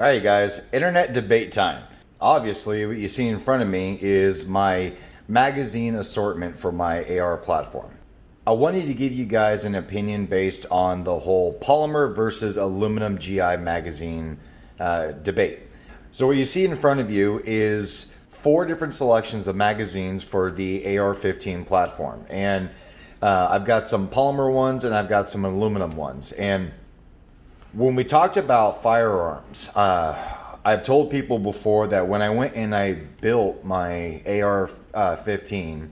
All right, guys, internet debate time. Obviously, what you see in front of me is my magazine assortment for my AR platform. I wanted to give you guys an opinion based on the whole polymer versus aluminum GI magazine debate. So what you see in front of you is 4 different selections of magazines for the AR-15 platform. And I've got some polymer ones and I've got some aluminum ones. And when we talked about firearms, I've told people before that when I went and I built my AR-15,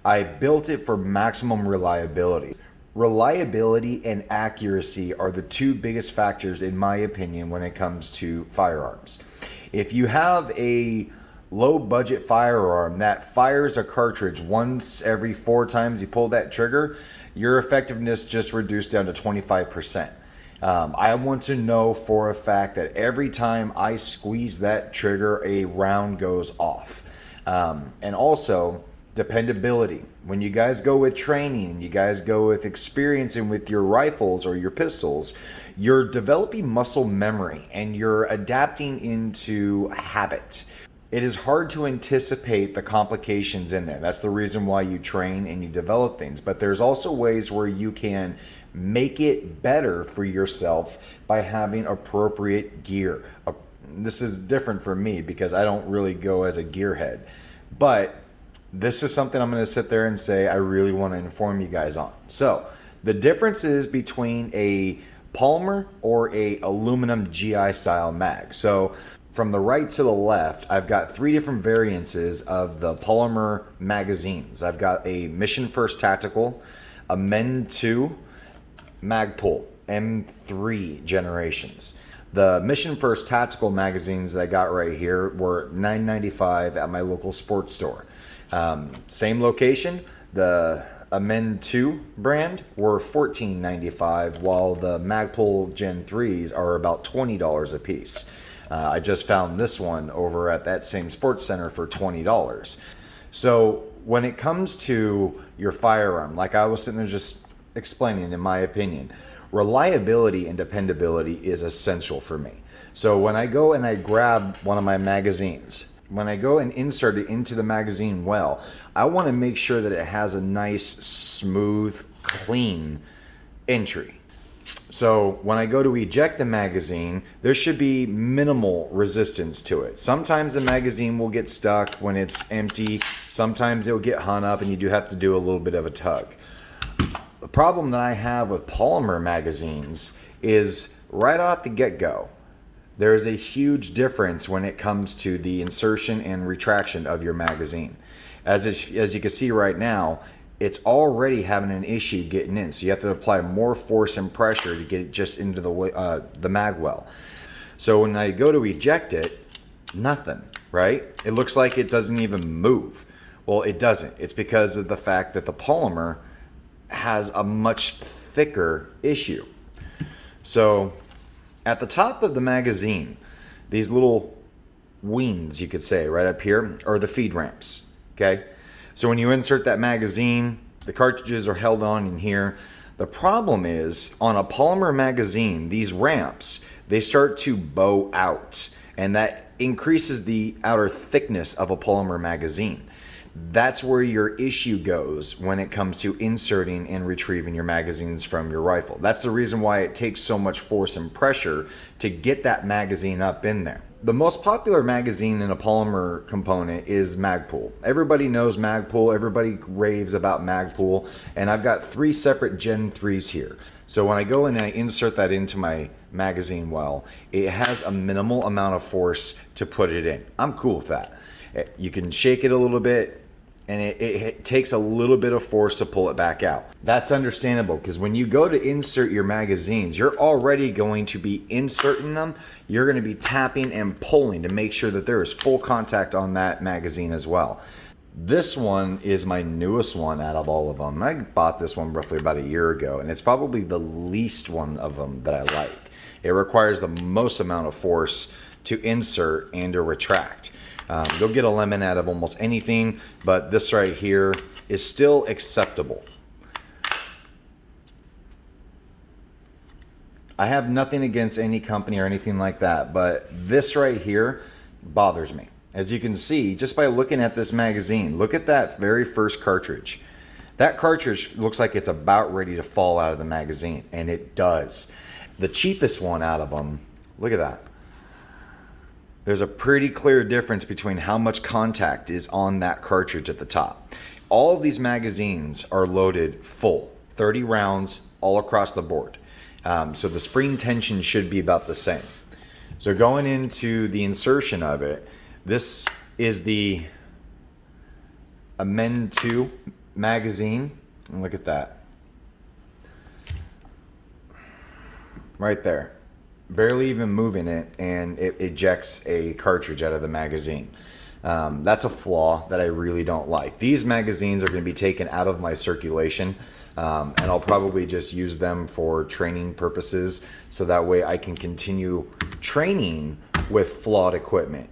I built it for maximum reliability. Reliability and accuracy are the 2 biggest factors, in my opinion, when it comes to firearms. If you have a low budget firearm that fires a cartridge once every 4 times you pull that trigger, your effectiveness just reduced down to 25%. I want to know for a fact that every time I squeeze that trigger, a round goes off. And also, dependability. When you guys go with training and you guys go with experiencing with your rifles or your pistols, you're developing muscle memory and you're adapting into habit. It is hard to anticipate the complications in there. That's the reason why you train and you develop things. But there's also ways where you can make it better for yourself by having appropriate gear. This is different for me because I don't really go as a gearhead. But this is something I'm going to sit there and say I really want to inform you guys on. So the differences between a polymer or a aluminum GI style mag. So from the right to the left, I've got 3 different variances of the polymer magazines. I've got a Mission First Tactical, a Men 2, Mag Polymer M3 generations. The Mission First Tactical magazines that I got right here were $9.95 at my local sports store. Same location, the Men 2 brand were $14.95, while the Mag Polymer Gen 3s are about $20 a piece. I just found this one over at that same sports center for $20. So when it comes to your firearm, like I was sitting there just explaining, in my opinion, reliability and dependability is essential for me. So when I go and I grab one of my magazines, when I go and insert it into the magazine well, I want to make sure that it has a nice, smooth, clean entry. So when I go to eject the magazine, there should be minimal resistance to it. Sometimes the magazine will get stuck when it's empty. Sometimes it'll get hung up and you do have to do a little bit of a tug. The problem that I have with polymer magazines is right off the get-go, there is a huge difference when it comes to the insertion and retraction of your magazine. As you can see right now, it's already having an issue getting in, so you have to apply more force and pressure to get it just into the mag well. So when I go to eject it, nothing, right? It looks like it doesn't even move. Well, it doesn't. It's because of the fact that the polymer has a much thicker issue. So at the top of the magazine, these little wings, you could say, right up here, are the feed ramps, okay? So when you insert that magazine, the cartridges are held on in here. The problem is, on a polymer magazine, these ramps, they start to bow out, and that increases the outer thickness of a polymer magazine. That's where your issue goes when it comes to inserting and retrieving your magazines from your rifle. That's the reason why it takes so much force and pressure to get that magazine up in there. The most popular magazine in a polymer component is Mag Polymer. Everybody knows Mag Polymer, everybody raves about Mag Polymer, and I've got 3 separate Gen 3s here. So when I go and I insert that into my magazine well, it has a minimal amount of force to put it in. I'm cool with that. You can shake it a little bit, and it takes a little bit of force to pull it back out. That's understandable, because when you go to insert your magazines, you're already going to be inserting them. You're going to be tapping and pulling to make sure that there is full contact on that magazine as well. This one is my newest one out of all of them. I bought this one roughly about a year ago, and it's probably the least one of them that I like. It requires the most amount of force to insert and to retract. You'll get a lemon out of almost anything, but this right here is still acceptable. I have nothing against any company or anything like that, but this right here bothers me. As you can see, just by looking at this magazine, look at that very first cartridge. That cartridge looks like it's about ready to fall out of the magazine, and it does. The cheapest one out of them, look at that. There's a pretty clear difference between how much contact is on that cartridge at the top. All of these magazines are loaded full, 30 rounds all across the board. So the spring tension should be about the same. So going into the insertion of it, this is the Amend 2 magazine. And look at that. Right there. Barely even moving it, and it ejects a cartridge out of the magazine. That's a flaw that I really don't like. These magazines are going to be taken out of my circulation, and I'll probably just use them for training purposes, so that way I can continue training with flawed equipment.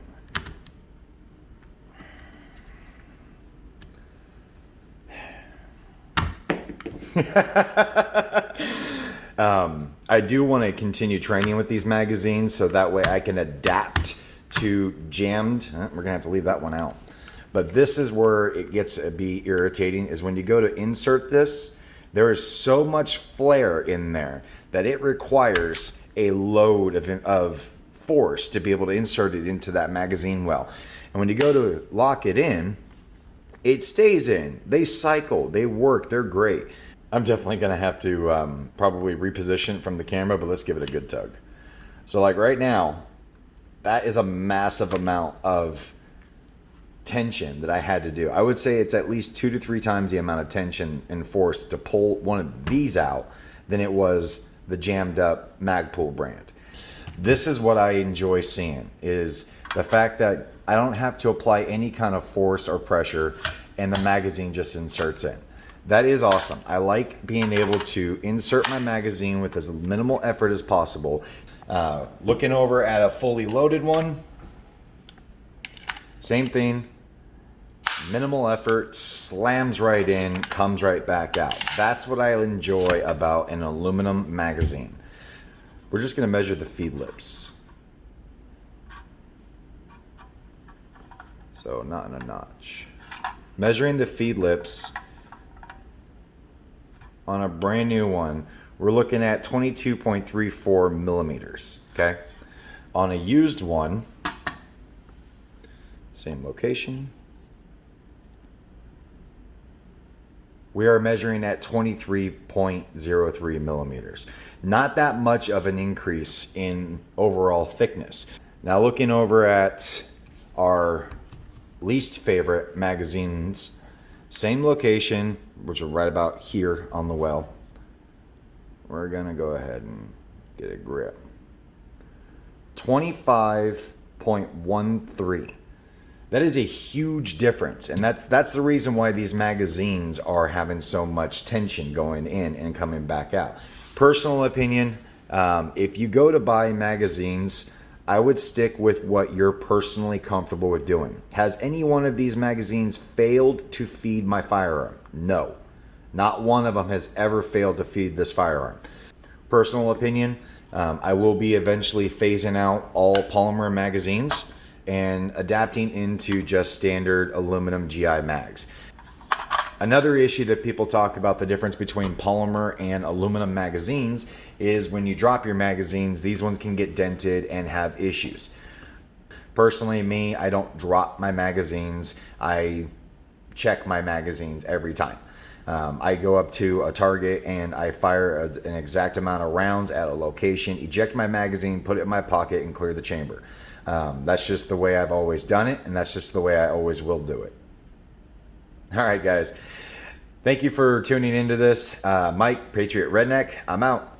I do want to continue training with these magazines, so that way I can adapt to jammed. We're gonna have to leave that one out. But this is where it gets to be irritating, is when you go to insert this, there is so much flare in there that it requires a load of force to be able to insert it into that magazine well. And when you go to lock it in, it stays in. They cycle, they work, they're great. I'm definitely gonna have to probably reposition from the camera, but let's give it a good tug. So like right now, that is a massive amount of tension that I had to do. I would say it's at least 2 to 3 times the amount of tension and force to pull one of these out than it was the jammed up Magpul brand. This is what I enjoy seeing, is the fact that I don't have to apply any kind of force or pressure and the magazine just inserts in. That is awesome. I like being able to insert my magazine with as minimal effort as possible. Looking over at a fully loaded one, same thing. Minimal effort, slams right in, comes right back out. That's what I enjoy about an aluminum magazine. We're just going to measure the feed lips. So not in a notch. Measuring the feed lips on a brand new one, we're looking at 22.34 millimeters, okay? On a used one, same location, we are measuring at 23.03 millimeters. Not that much of an increase in overall thickness. Now looking over at our least favorite magazines, same location, which are right about here on the well. We're gonna go ahead and get a grip. 25.13. That is a huge difference, and that's the reason why these magazines are having so much tension going in and coming back out. Personal opinion, if you go to buy magazines, I would stick with what you're personally comfortable with doing. Has any one of these magazines failed to feed my firearm? No. Not one of them has ever failed to feed this firearm. Personal opinion, I will be eventually phasing out all polymer magazines and adapting into just standard aluminum GI mags. Another issue that people talk about the difference between polymer and aluminum magazines is when you drop your magazines, these ones can get dented and have issues. Personally, me, I don't drop my magazines. I check my magazines every time. I go up to a target and I fire an exact amount of rounds at a location, eject my magazine, put it in my pocket, and clear the chamber. That's just the way I've always done it, and that's just the way I always will do it. All right, guys. Thank you for tuning into this. Mike, Patriot Redneck, I'm out.